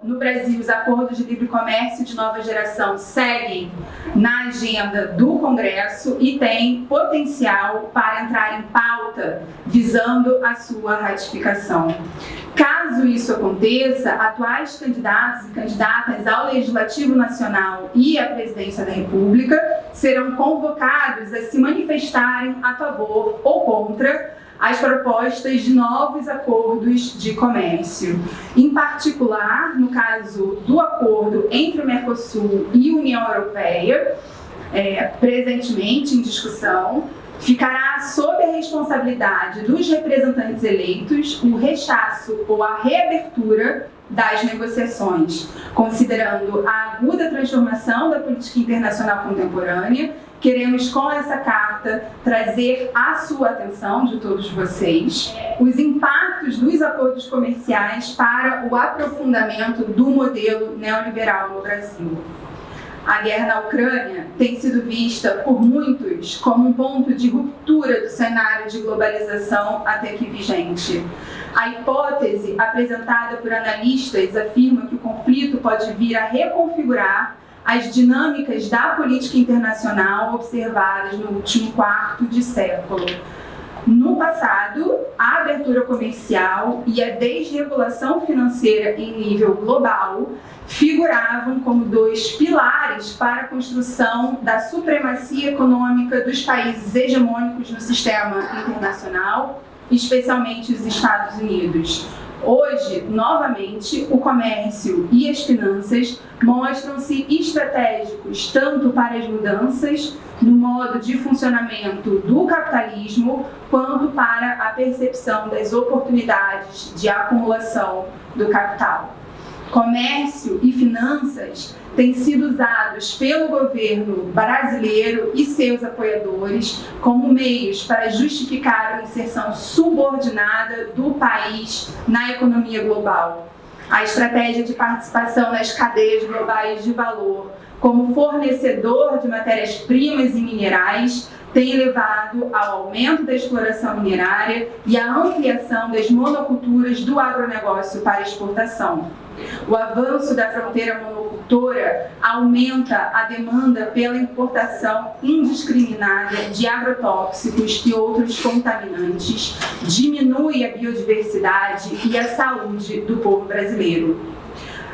no Brasil, os acordos de livre comércio de nova geração seguem na agenda do Congresso e têm potencial para entrar em pauta visando a sua ratificação. Caso isso aconteça, atuais candidatos e candidatas ao Legislativo Nacional e à Presidência da República serão convocados a se manifestarem a favor ou contra as propostas de novos acordos de comércio. Em particular, no caso do acordo entre o Mercosul e a União Europeia, presentemente em discussão, ficará sob a responsabilidade dos representantes eleitos o rechaço ou a reabertura das negociações, considerando a aguda transformação da política internacional contemporânea. Queremos, com essa carta, trazer à sua atenção, de todos vocês, os impactos dos acordos comerciais para o aprofundamento do modelo neoliberal no Brasil. A guerra na Ucrânia tem sido vista por muitos como um ponto de ruptura do cenário de globalização até aqui vigente. A hipótese apresentada por analistas afirma que o conflito pode vir a reconfigurar as dinâmicas da política internacional observadas no último quarto de século. No passado, a abertura comercial e a desregulação financeira em nível global figuravam como dois pilares para a construção da supremacia econômica dos países hegemônicos no sistema internacional, especialmente os Estados Unidos. Hoje, novamente, o comércio e as finanças mostram-se estratégicos tanto para as mudanças no modo de funcionamento do capitalismo, quanto para a percepção das oportunidades de acumulação do capital. Comércio e finanças têm sido usados pelo governo brasileiro e seus apoiadores como meios para justificar a inserção subordinada do país na economia global. A estratégia de participação nas cadeias globais de valor como fornecedor de matérias-primas e minerais tem levado ao aumento da exploração minerária e à ampliação das monoculturas do agronegócio para exportação. O avanço da fronteira monocultora aumenta a demanda pela importação indiscriminada de agrotóxicos e outros contaminantes, diminui a biodiversidade e a saúde do povo brasileiro.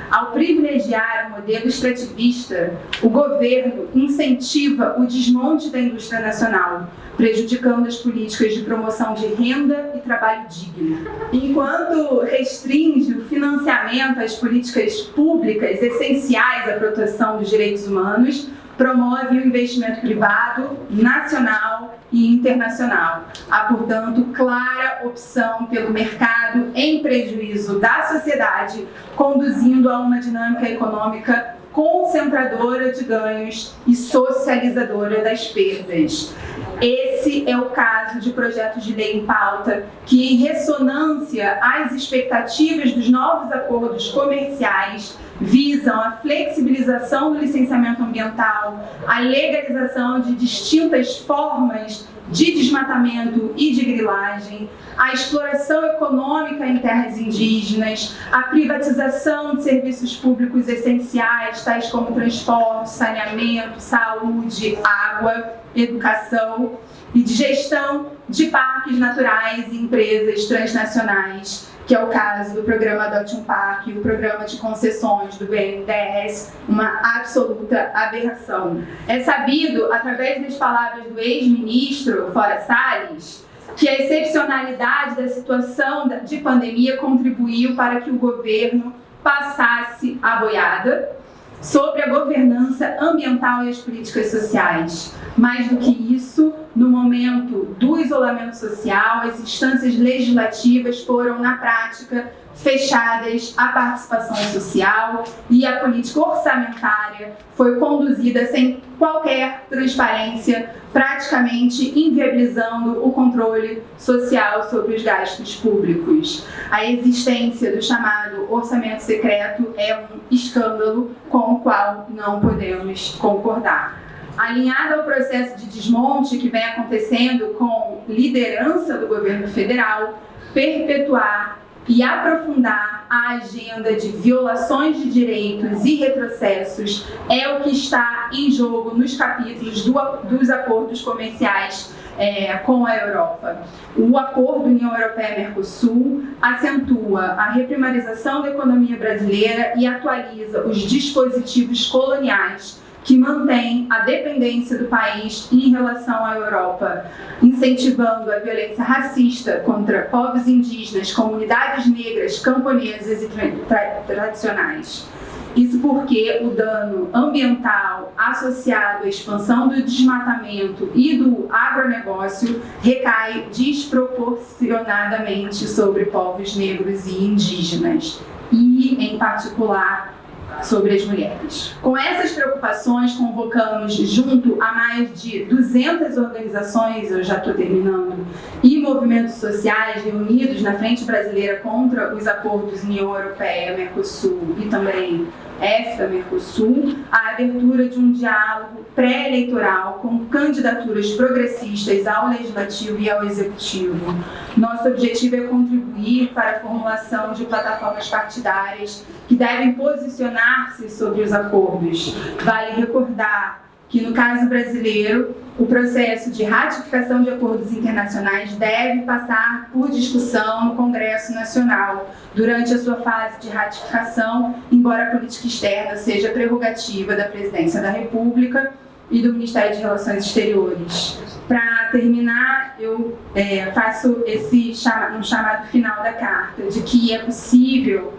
Ao privilegiar o modelo extrativista, o governo incentiva o desmonte da indústria nacional, prejudicando as políticas de promoção de renda e trabalho digno. Enquanto restringe o financiamento às políticas públicas essenciais à proteção dos direitos humanos, promove o investimento privado, nacional e internacional. Há, portanto, clara opção pelo mercado em prejuízo da sociedade, conduzindo a uma dinâmica econômica concentradora de ganhos e socializadora das perdas. Esse é o caso de projetos de lei em pauta que, em ressonância às expectativas dos novos acordos comerciais, visam a flexibilização do licenciamento ambiental, a legalização de distintas formas de desmatamento e de grilagem, a exploração econômica em terras indígenas, a privatização de serviços públicos essenciais, tais como transporte, saneamento, saúde, água, educação, e de gestão de parques naturais e empresas transnacionais, que é o caso do programa Adote um Parque, o programa de concessões do BNDES, uma absoluta aberração. É sabido, através das palavras do ex-ministro Fora Salles, que a excepcionalidade da situação de pandemia contribuiu para que o governo passasse a boiada sobre a governança ambiental e as políticas sociais. Mais do que isso, no momento do isolamento social, as instâncias legislativas foram, na prática, fechadas à participação social e a política orçamentária foi conduzida sem qualquer transparência, praticamente inviabilizando o controle social sobre os gastos públicos. A existência do chamado orçamento secreto é um escândalo com o qual não podemos concordar. Alinhado ao processo de desmonte que vem acontecendo com liderança do governo federal, perpetuar e aprofundar a agenda de violações de direitos e retrocessos é o que está em jogo nos capítulos dos acordos comerciais com a Europa. O acordo União Europeia-Mercosul acentua a reprimarização da economia brasileira e atualiza os dispositivos coloniais que mantém a dependência do país em relação à Europa, incentivando a violência racista contra povos indígenas, comunidades negras, camponesas e tradicionais. Isso porque o dano ambiental associado à expansão do desmatamento e do agronegócio recai desproporcionadamente sobre povos negros e indígenas, e, em particular, sobre as mulheres. Com essas preocupações, convocamos, junto a mais de 200 organizações, eu já estou terminando, e movimentos sociais reunidos na Frente Brasileira contra os acordos União Europeia-Mercosul e também EFTA-Mercosul, a abertura de um diálogo pré-eleitoral com candidaturas progressistas ao Legislativo e ao Executivo. Nosso objetivo é contribuir para a formulação de plataformas partidárias que devem posicionar-se sobre os acordos. Vale recordar que, no caso brasileiro, o processo de ratificação de acordos internacionais deve passar por discussão no Congresso Nacional durante a sua fase de ratificação, embora a política externa seja prerrogativa da Presidência da República e do Ministério de Relações Exteriores. Para terminar, eu faço um chamado final da carta, de que é possível,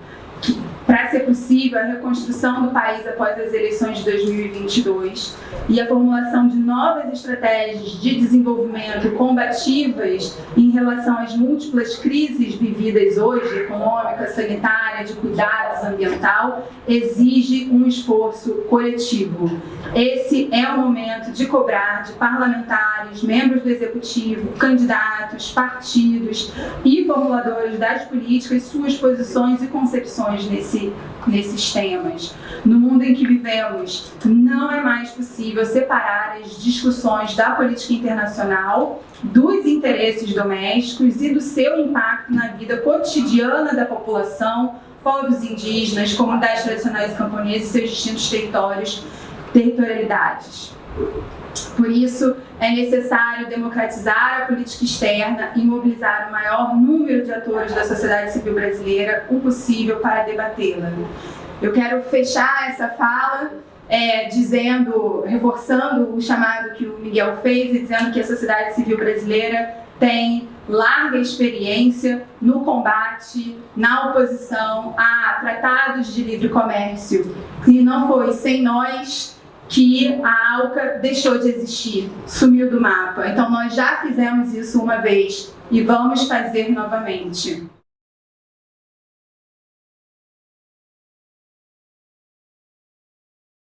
para ser possível a reconstrução do país após as eleições de 2022 e a formulação de novas estratégias de desenvolvimento combativas em relação às múltiplas crises vividas hoje, econômica, sanitária, de cuidados ambiental, exige um esforço coletivo. Esse é o momento de cobrar de parlamentares, membros do Executivo, candidatos, partidos e formuladores das políticas suas posições e concepções nesses temas. No mundo em que vivemos, não é mais possível separar as discussões da política internacional dos interesses domésticos e do seu impacto na vida cotidiana da população, povos indígenas, comunidades tradicionais camponesas e seus distintos territorialidades. Por isso, é necessário democratizar a política externa e mobilizar o maior número de atores da sociedade civil brasileira o possível para debatê-la. Eu quero fechar essa fala reforçando o chamado que o Miguel fez e dizendo que a sociedade civil brasileira tem larga experiência no combate, na oposição a tratados de livre comércio, e não foi sem nós que a ALCA deixou de existir, sumiu do mapa. Então nós já fizemos isso uma vez e vamos fazer novamente.